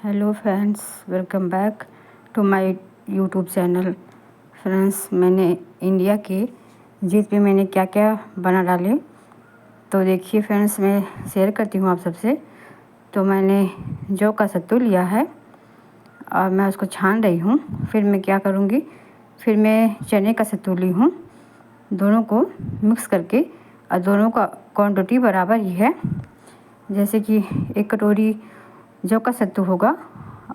Hello friends, welcome back to my YouTube channel. Friends, मैंने India के जीत पे मैंने क्या क्या बना डाले तो देखिए फ्रेंड्स, मैं शेयर करती हूँ आप सबसे। तो मैंने जौ का सत्तू लिया है और मैं उसको छान रही हूँ। फिर मैं क्या करूँगी, फिर मैं चने का सत्तू ली हूँ, दोनों को मिक्स करके, और दोनों का क्वांटिटी बराबर ही है। जैसे कि 1 कटोरी जौ का सत्तू होगा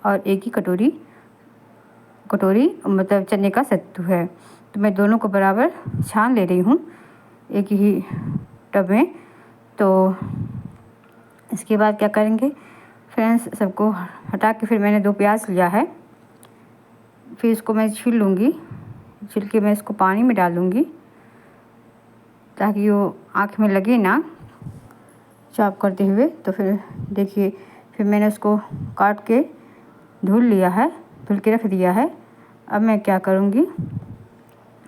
और 1 ही कटोरी मतलब चने का सत्तू है। तो मैं दोनों को बराबर छान ले रही हूँ एक ही टब में। तो इसके बाद क्या करेंगे फ्रेंड्स, सबको हटा के फिर मैंने 2 प्याज लिया है। फिर इसको मैं छील लूँगी, छील के मैं इसको पानी में डाल दूँगी ताकि वो आँख में लगे ना चॉप करते हुए। तो फिर देखिए, फिर मैंने उसको काट के धुल लिया है, धुल के रख दिया है। अब मैं क्या करूँगी,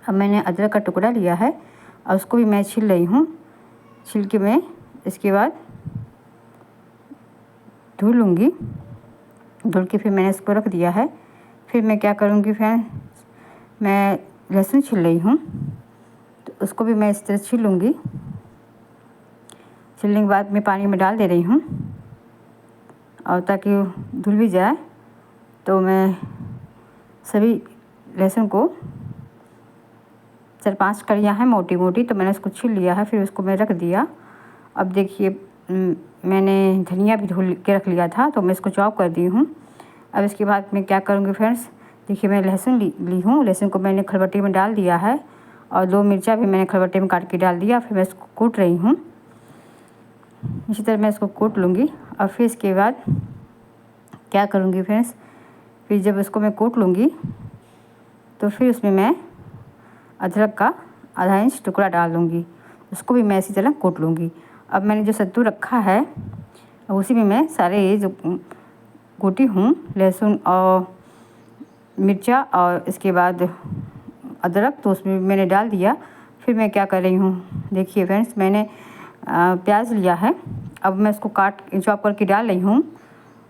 अब मैंने अदरक का टुकड़ा लिया है और उसको भी मैं छील रही हूँ। छील के मैं इसके बाद धुल लूँगी, धुल के फिर मैंने इसको रख दिया है। फिर मैं क्या करूँगी फ्रेंड्स, मैं लहसुन छील रही हूँ, तो उसको भी मैं इस तरह छील लूँगी। छीलने के बाद मैं पानी में डाल दे रही हूँ और ताकि वो धुल भी जाए। तो मैं सभी लहसुन को 4-5 कलियाँ हैं मोटी मोटी, तो मैंने उसको छील लिया है। फिर उसको मैं रख दिया। अब देखिए, मैंने धनिया भी धुल के रख लिया था, तो मैं इसको चॉप कर दी हूँ। अब इसके बाद मैं क्या करूँगी फ्रेंड्स, देखिए मैं लहसुन ली हूँ। लहसुन को मैंने खलबट्टी में डाल दिया है और 2 मिर्चा भी मैंने खलबट्टी में काट के डाल दिया। फिर मैं इसको कूट रही हूँ, इसी तरह मैं इसको कूट लूँगी। और फिर इसके बाद क्या करूँगी फ्रेंड्स, फिर जब इसको मैं कूट लूँगी तो फिर उसमें मैं अदरक का आधा इंच टुकड़ा डाल दूँगी, उसको भी मैं इसी तरह कूट लूँगी। अब मैंने जो सत्तू रखा है उसी में मैं सारे ये जो कूटी हूँ लहसुन और मिर्चा और इसके बाद अदरक, तो उसमें मैंने डाल दिया। फिर मैं क्या कर रही हूँ, देखिए फ्रेंड्स, मैंने प्याज लिया है। अब मैं इसको चॉप करके डाल रही हूँ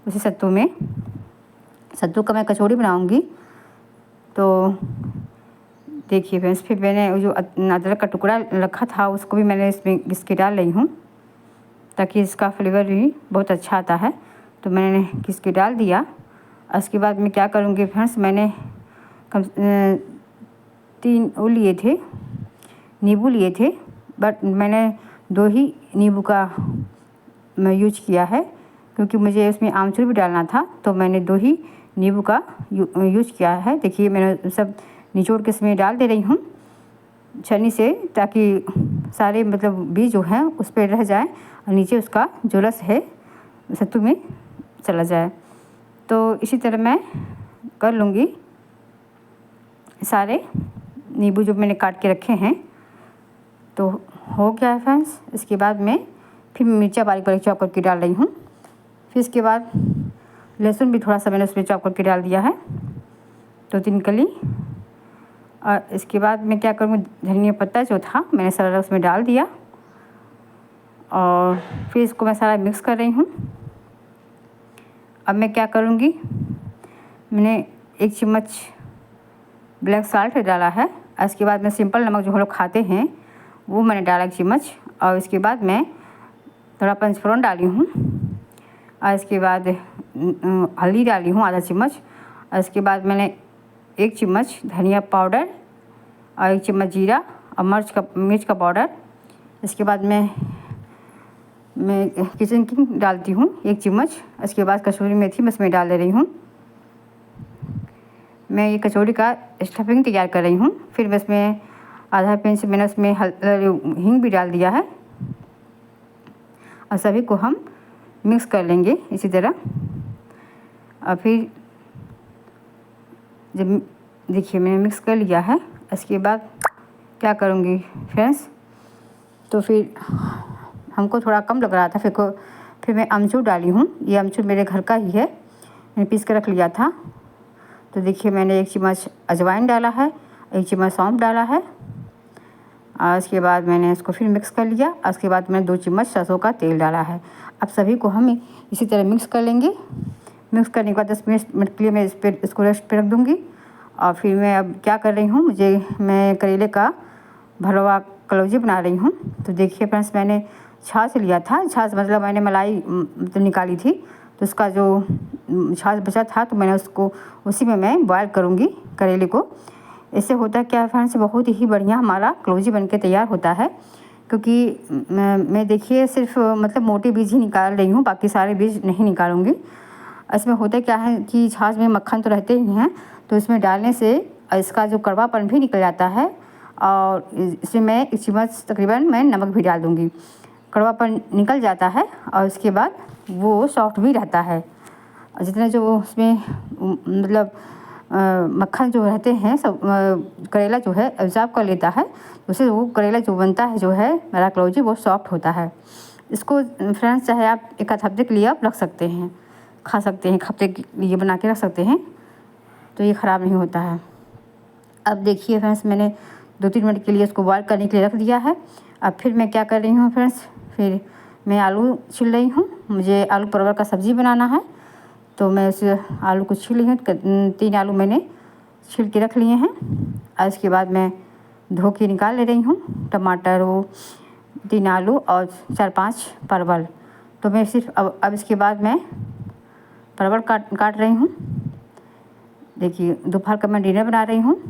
उसी सत्तू में। सत्तू का मैं कचौड़ी बनाऊँगी। तो देखिए फ्रेंड्स, फिर मैंने जो अदरक का टुकड़ा रखा था उसको भी मैंने इसमें घिस के डाल रही हूँ ताकि इसका फ्लेवर भी बहुत अच्छा आता है। तो मैंने घिस के डाल दिया। उसके बाद मैं क्या करूँगी फ्रेंड्स, मैंने 3 वो लिए थे, नींबू लिए थे, बट मैंने 2 ही नींबू का मैं यूज किया है क्योंकि मुझे उसमें आमचूर भी डालना था। तो मैंने 2 ही नींबू का यूज किया है। देखिए मैंने सब निचोड़ के इसमें डाल दे रही हूँ छन्नी से, ताकि सारे मतलब बीज जो हैं उस पर रह जाए और नीचे उसका जो रस है सत्तू में चला जाए। तो इसी तरह मैं कर लूँगी सारे नींबू जो मैंने काट के रखे हैं। तो हो गया है फ्रेंड्स। इसके बाद मैं फिर मिर्चा बारीक बारीक चॉप करके डाल रही हूँ। फिर इसके बाद लहसुन भी थोड़ा सा मैंने उसमें चॉप करके डाल दिया है, 2-3 कली। और इसके बाद मैं क्या करूँगी, धनिया पत्ता जो था मैंने सारा उसमें डाल दिया और फिर इसको मैं सारा मिक्स कर रही हूँ। अब मैं क्या करूँगी, मैंने 1 चम्मच ब्लैक सॉल्ट डाला है। इसके बाद मैं सिंपल नमक जो हम लोग खाते हैं वो मैंने डाला 1 चम्मच। और इसके बाद मैं थोड़ा पंचफोरन डाली हूँ और इसके बाद हल्दी डाली हूँ आधा चम्मच। और इसके बाद मैंने 1 चम्मच धनिया पाउडर और 1 चम्मच जीरा और मिर्च का पाउडर। इसके बाद मैं किचन किंग डालती हूँ 1 चम्मच। इसके बाद कसूरी मेथी मैं इसमें डाल दे रही हूँ। मैं ये कचौड़ी का स्टफिंग तैयार कर रही हूँ। फिर मैं इसमें आधा पिंच मैंने उसमें हींग भी डाल दिया है और सभी को हम मिक्स कर लेंगे इसी तरह। और फिर जब देखिए मैंने मिक्स कर लिया है, इसके बाद क्या करूँगी फ्रेंड्स, तो फिर हमको थोड़ा कम लग रहा था, फिर मैं अमचूर डाली हूँ। ये अमचूर मेरे घर का ही है, मैंने पीस कर रख लिया था। तो देखिए मैंने 1 चम्मच अजवाइन डाला है, 1 चम्मच सौंफ डाला है और इसके बाद मैंने इसको फिर मिक्स कर लिया। उसके बाद मैंने 2 चम्मच सरसों का तेल डाला है। अब सभी को हम इसी तरह मिक्स कर लेंगे। मिक्स करने के बाद 10 मिनट के लिए मैं इसको रेस्ट पे रख दूँगी। और फिर मैं अब क्या कर रही हूँ, मैं करेले का भरा हुआ कलौजी बना रही हूँ। तो देखिए फ्रेंड्स, मैंने छाछ लिया था, छाछ मतलब मैंने मलाई तो निकाली थी, तो उसका जो छाछ बचा था तो मैंने उसको उसी में मैं बॉयल करूँगी करेले को। इससे होता क्या है फ्रेंड्स, बहुत ही बढ़िया हमारा कलौजी बनके तैयार होता है। क्योंकि मैं देखिए सिर्फ मतलब मोटे बीज ही निकाल रही हूँ, बाकी सारे बीज नहीं निकालूँगी। इसमें होता क्या है कि छाछ में मक्खन तो रहते ही हैं, तो इसमें डालने से इसका जो कड़वापन भी निकल जाता है। और इसमें मैं 1 चम्मच तकरीबन मैं नमक भी डाल दूँगी, कड़वापन निकल जाता है और उसके बाद वो सॉफ्ट भी रहता है। और जितने जो उसमें मतलब मक्खन जो रहते हैं सब करेला जो है एब्ज़ॉर्ब कर लेता है, उससे वो करेला जो बनता है जो है मेरा कलौजी वो सॉफ्ट होता है। इसको फ्रेंड्स चाहे आप 1 आध हफ्ते के लिए आप रख सकते हैं, खा सकते हैं, हफ्ते के लिए बना के रख सकते हैं, तो ये ख़राब नहीं होता है। अब देखिए फ्रेंड्स, मैंने 2-3 मिनट के लिए इसको बॉयल करने के लिए रख दिया है। अब फिर मैं क्या कर रही हूँ फ्रेंड्स, फिर मैं आलू छील रही हूँ। मुझे आलू परवल का सब्ज़ी बनाना है, तो मैं उस आलू को छील रही हूँ। 3 आलू मैंने छील के रख लिए हैं और इसके बाद मैं धो के निकाल ले रही हूँ। टमाटर वो 3 आलू और 4-5 परवल, तो मैं सिर्फ अब इसके बाद मैं परवल काट रही हूँ। देखिए दोपहर का मैं डिनर बना रही हूँ।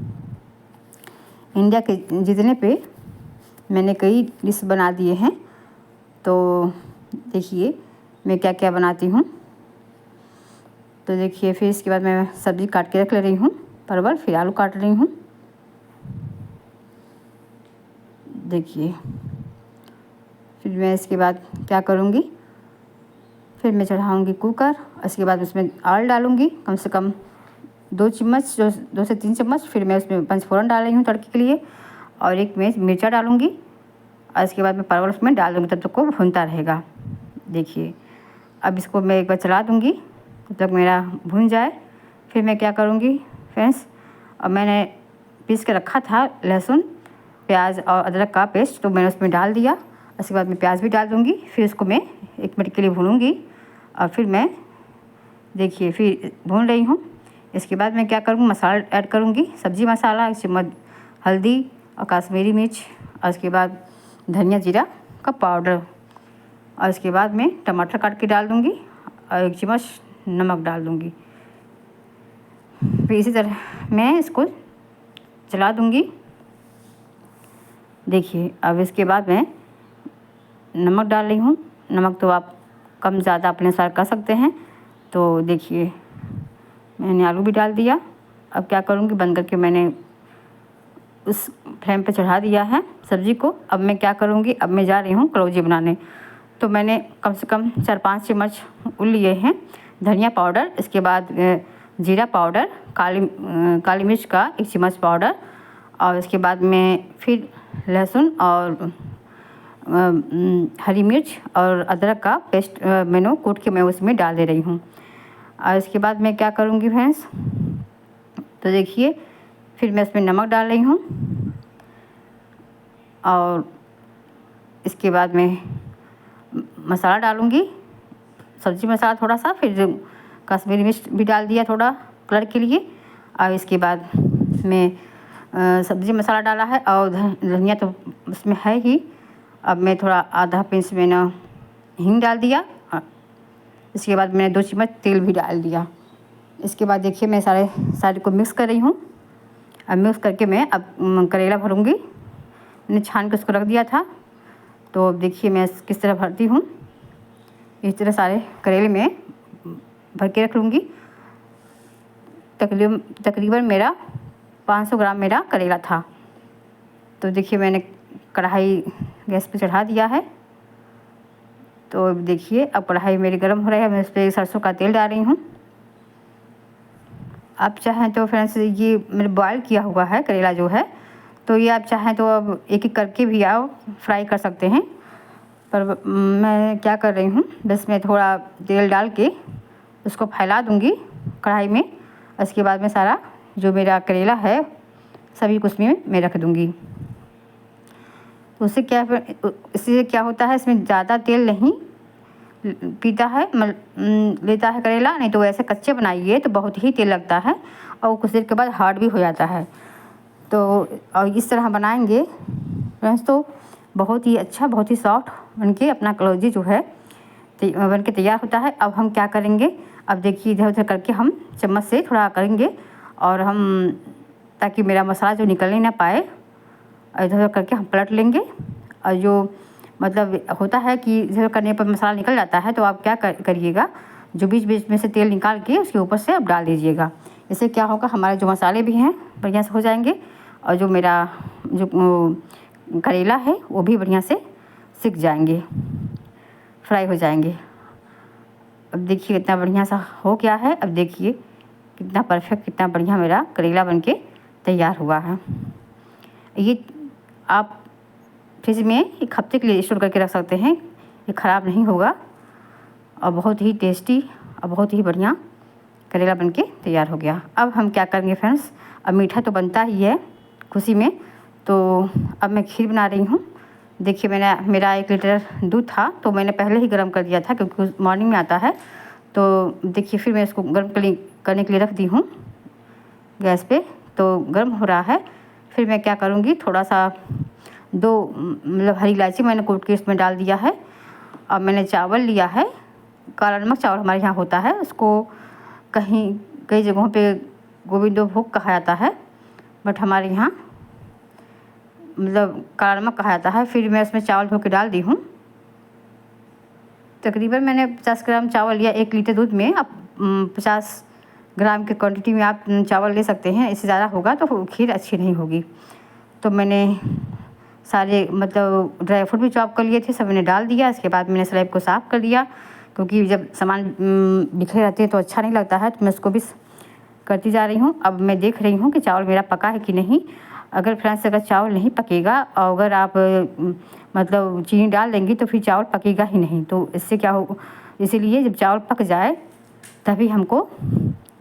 इंडिया के जितने पे मैंने कई डिश बना दिए हैं, तो देखिए मैं क्या क्या बनाती हूँ। तो देखिए फिर इसके बाद मैं सब्ज़ी काट के रख ले रही हूँ, परवल, फिर आलू काट रही हूँ। देखिए फिर मैं इसके बाद क्या करूँगी, फिर मैं चढ़ाऊँगी कुकर। इसके बाद उसमें ऑयल डालूँगी कम से कम 2 चम्मच, 2 से 3 चम्मच। फिर मैं उसमें पंचफोरन डाल रही हूँ तड़के के लिए, और 1 मिर्चा डालूँगी। और इसके बाद मैं परवल उसमें डाल दूँगी, तब तक को भूनता रहेगा। देखिए अब इसको मैं एक बार चला दूँगी तब तक मेरा भून जाए। फिर मैं क्या करूँगी फ्रेंड्स, अब मैंने पीस के रखा था लहसुन, प्याज और अदरक का पेस्ट, तो मैंने उसमें डाल दिया। इसके बाद मैं प्याज भी डाल दूँगी, फिर उसको मैं 1 मिनट के लिए भूनूँगी। और फिर मैं देखिए फिर भून रही हूँ। इसके बाद मैं क्या करूँगी, मसाला ऐड करूँगी, सब्ज़ी मसाला, 1 चम्मच हल्दी और कश्मीरी मिर्च, और उसके बाद धनिया जीरा का पाउडर, और इसके बाद मैं टमाटर काट के डाल दूँगी और 1 चम्मच नमक डाल दूँगी। फिर इसी तरह मैं इसको चला दूँगी। देखिए अब इसके बाद मैं नमक डाल रही हूँ। नमक तो आप कम ज़्यादा अपने अनुसार कर सकते हैं। तो देखिए मैंने आलू भी डाल दिया। अब क्या करूँगी, बंद करके मैंने उस फ्लेम पे चढ़ा दिया है सब्ज़ी को। अब मैं क्या करूँगी, अब मैं जा रही हूँ कलौजी बनाने। तो मैंने कम से कम 4-5 चम्मच लिए हैं धनिया पाउडर, इसके बाद जीरा पाउडर, काली मिर्च का 1 चम्मच पाउडर, और इसके बाद मैं फिर लहसुन और हरी मिर्च और अदरक का पेस्ट मैंने कूट के मैं उसमें डाल दे रही हूँ। और इसके बाद मैं क्या करूँगी फ्रेंड्स, तो देखिए फिर मैं इसमें नमक डाल रही हूँ, और इसके बाद मैं मसाला डालूँगी, सब्ज़ी मसाला थोड़ा सा, फिर कश्मीरी मिर्च भी डाल दिया थोड़ा कलर के लिए। और इसके बाद मैं सब्ज़ी मसाला डाला है और धनिया तो उसमें है ही। अब मैं थोड़ा आधा पिंच मैंने हींग डाल दिया। इसके बाद मैंने 2 चम्मच तेल भी डाल दिया। इसके बाद देखिए मैं सारे को मिक्स कर रही हूँ। अब मिक्स करके मैं अब करेला भरूँगी। मैंने छान के उसको रख दिया था, तो अब देखिए मैं किस तरह भरती हूँ। इस तरह सारे करेले में भर के रख लूँगी। तकरीबन मेरा 500 ग्राम मेरा करेला था। तो देखिए मैंने कढ़ाई गैस पे चढ़ा दिया है। तो देखिए अब कढ़ाई मेरी गर्म हो रही है, मैं इस पर सरसों का तेल डाल रही हूँ। आप चाहें तो फ्रेंड्स, ये मैंने बॉयल किया हुआ है करेला जो है, तो ये आप चाहें तो अब एक एक करके भी आप फ्राई कर सकते हैं। पर मैं क्या कर रही हूँ, बस मैं थोड़ा तेल डाल के उसको फैला दूँगी कढ़ाई में। उसके बाद में सारा जो मेरा करेला है सभी को उसमें मैं रख दूँगी। तो इससे क्या होता है, इसमें ज़्यादा तेल नहीं, पीता है लेता है करेला, नहीं तो ऐसे कच्चे बनाइए तो बहुत ही तेल लगता है और कुछ देर के बाद हार्ड भी हो जाता है। तो और इस तरह बनाएंगे फ्रेंड्स तो बहुत ही अच्छा, बहुत ही सॉफ्ट बनके अपना कलौजी जो है बन के तैयार होता है। अब हम क्या करेंगे, अब देखिए इधर उधर करके हम चम्मच से थोड़ा करेंगे और हम ताकि मेरा मसाला जो निकलने ना पाए, इधर उधर करके हम पलट लेंगे। और जो मतलब होता है कि इधर करने पर मसाला निकल जाता है, तो आप क्या करिएगा, जो बीच बीच में से तेल निकाल के उसके ऊपर से आप डाल दीजिएगा। इससे क्या होगा, हमारे जो मसाले भी हैं बढ़िया से हो जाएंगे और जो मेरा जो करेला है वो भी बढ़िया से सिक जाएंगे, फ्राई हो जाएंगे। अब देखिए कितना बढ़िया सा हो गया है। अब देखिए कितना परफेक्ट, कितना बढ़िया मेरा करेला बनके तैयार हुआ है। ये आप फ्रिज में 1 हफ्ते के लिए स्टोर करके रख सकते हैं, ये ख़राब नहीं होगा और बहुत ही टेस्टी और बहुत ही बढ़िया करेला बनके तैयार हो गया। अब हम क्या करेंगे फ्रेंड्स, अब मीठा तो बनता ही है खुशी में, तो अब मैं खीर बना रही हूँ। देखिए मेरा 1 लीटर दूध था तो मैंने पहले ही गर्म कर दिया था क्योंकि मॉर्निंग में आता है। तो देखिए फिर मैं इसको गर्म करने के लिए रख दी हूँ गैस पे, तो गर्म हो रहा है। फिर मैं क्या करूँगी, थोड़ा सा 2 मतलब हरी इलायची मैंने कूट के इसमें डाल दिया है। अब मैंने चावल लिया है, काला नमक चावल हमारे यहाँ होता है, उसको कई जगहों पे गोविंदो भोग कहा जाता है, बट हमारे यहाँ मतलब काला नमक कहा जाता है। फिर मैं उसमें चावल धो के डाल दी हूँ। तकरीबन मैंने 50 ग्राम चावल लिया 1 लीटर दूध में। आप 50 ग्राम के क्वांटिटी में आप चावल ले सकते हैं, इससे ज़्यादा होगा तो खीर अच्छी नहीं होगी। तो मैंने सारे मतलब ड्राई फ्रूट भी चॉप कर लिए थे, सब मैंने डाल दिया। इसके बाद मैंने स्लैब को साफ़ कर दिया क्योंकि जब सामान बिखरे रहते हैं तो अच्छा नहीं लगता है, तो मैं उसको भी करती जा रही हूँ। अब मैं देख रही हूँ कि चावल मेरा पका है कि नहीं। अगर फ्रेंड्स अगर चावल नहीं पकेगा और अगर आप मतलब चीनी डाल देंगी तो फिर चावल पकेगा ही नहीं। तो इससे क्या हो, इसीलिए जब चावल पक जाए तभी हमको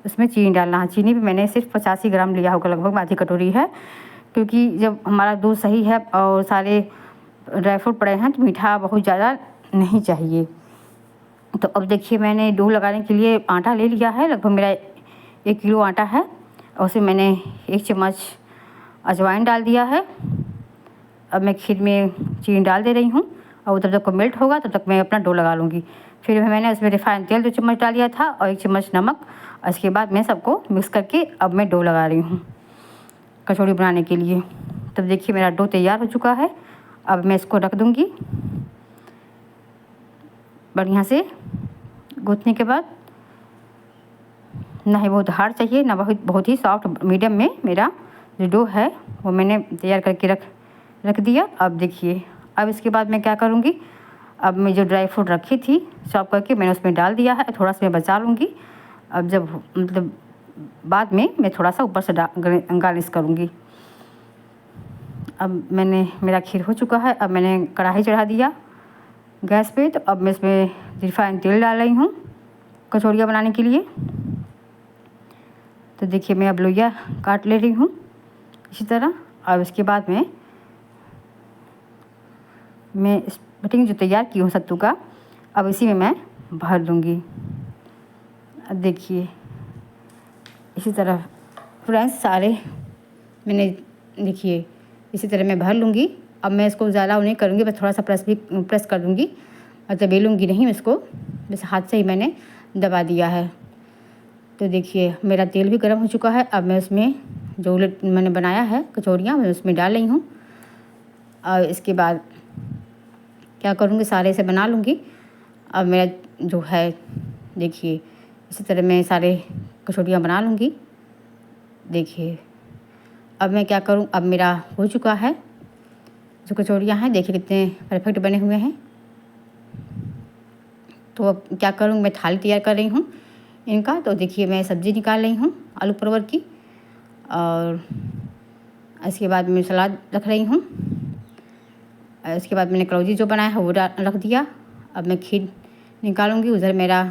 उसमें चीनी डालना है। चीनी भी मैंने सिर्फ 85 ग्राम लिया होगा, लगभग आधी कटोरी है, क्योंकि जब हमारा दूध सही है और सारे ड्राई फ्रूट पड़े हैं तो मीठा बहुत ज़्यादा नहीं चाहिए। तो अब देखिए मैंने डो लगाने के लिए आटा ले लिया है, लगभग मेरा 1 किलो आटा है और उसमें मैंने 1 चम्मच अजवाइन डाल दिया है। अब मैं खीर में चीनी डाल दे रही हूँ और जब तक को मेल्ट होगा तब तक मैं अपना डो लगा लूँगी। फिर मैंने उसमें रिफाइंड तेल 2 चम्मच डाल दिया था और 1 चम्मच नमक। इसके बाद मैं सबको मिक्स करके अब मैं डो लगा रही हूँ कचौड़ी बनाने के लिए। तब देखिए मेरा डो तैयार हो चुका है। अब मैं इसको रख दूँगी बढ़िया से गूँथने के बाद। ना ही बहुत हार्ड चाहिए ना बहुत ही सॉफ्ट, मीडियम में मेरा जो डो है वो मैंने तैयार करके रख दिया। अब देखिए अब इसके बाद मैं क्या करूँगी, अब मैं जो ड्राई फ्रूट रखी थी चॉप करके मैंने उसमें डाल दिया है, थोड़ा सा मैं बचा लूँगी। अब जब मतलब बाद में मैं थोड़ा सा ऊपर से गार्निश करूँगी। अब मेरा खीर हो चुका है। अब मैंने कढ़ाई चढ़ा दिया गैस पे, तो अब मैं इसमें रिफाइंड तेल डाल रही हूँ कचौड़ियाँ बनाने के लिए। तो देखिए मैं अब लोइया काट ले रही हूँ इसी तरह। और इसके बाद मैं इस बटिंग जो तैयार की हूँ सत्तू का, अब इसी में मैं भर दूँगी। अब देखिए इसी तरह फ्रेंड्स सारे मैंने देखिए इसी तरह मैं भर लूँगी। अब मैं इसको ज़्यादा नहीं करूँगी, बस थोड़ा सा प्रेस कर दूँगी, मतलब बेलूँगी नहीं मैं इसको, बस हाथ से ही मैंने दबा दिया है। तो देखिए मेरा तेल भी गर्म हो चुका है। अब मैं उसमें जो मैंने बनाया है कचौड़ियाँ मैं उसमें डाल रही हूँ और इसके बाद क्या करूँगी, सारे से बना लूँगी। अब मेरा जो है देखिए इसी तरह मैं सारे कचौड़ियाँ बना लूँगी। देखिए अब मैं क्या करूँ, अब मेरा हो चुका है जो कचौड़ियाँ हैं, देखिए कितने परफेक्ट बने हुए हैं। तो अब क्या करूँ, मैं थाली तैयार कर रही हूँ इनका। तो देखिए मैं सब्ज़ी निकाल रही हूँ आलू परवल की, और इसके बाद मैं सलाद रख रही हूँ। इसके बाद मैंने कलौजी जो बनाया है वो रख दिया। अब मैं खीर निकालूंगी, उधर मेरा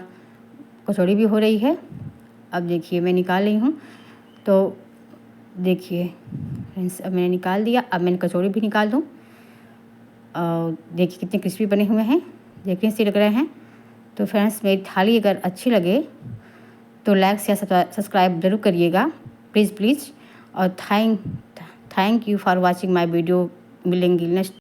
कचौड़ी भी हो रही है। अब देखिए मैं निकाल रही हूँ। तो देखिए फ्रेंड्स अब मैंने निकाल दिया। अब मैंने कचौड़ी भी निकाल दूँ और देखिए कितने क्रिस्पी बने हुए हैं, देखिए से लग रहे हैं। तो फ्रेंड्स मेरी थाली अगर अच्छी लगे तो लाइक शेयर सब्सक्राइब ज़रूर करिएगा, प्लीज़ प्लीज़। और thank you for watching my video. मिलेंगे नेक्स्ट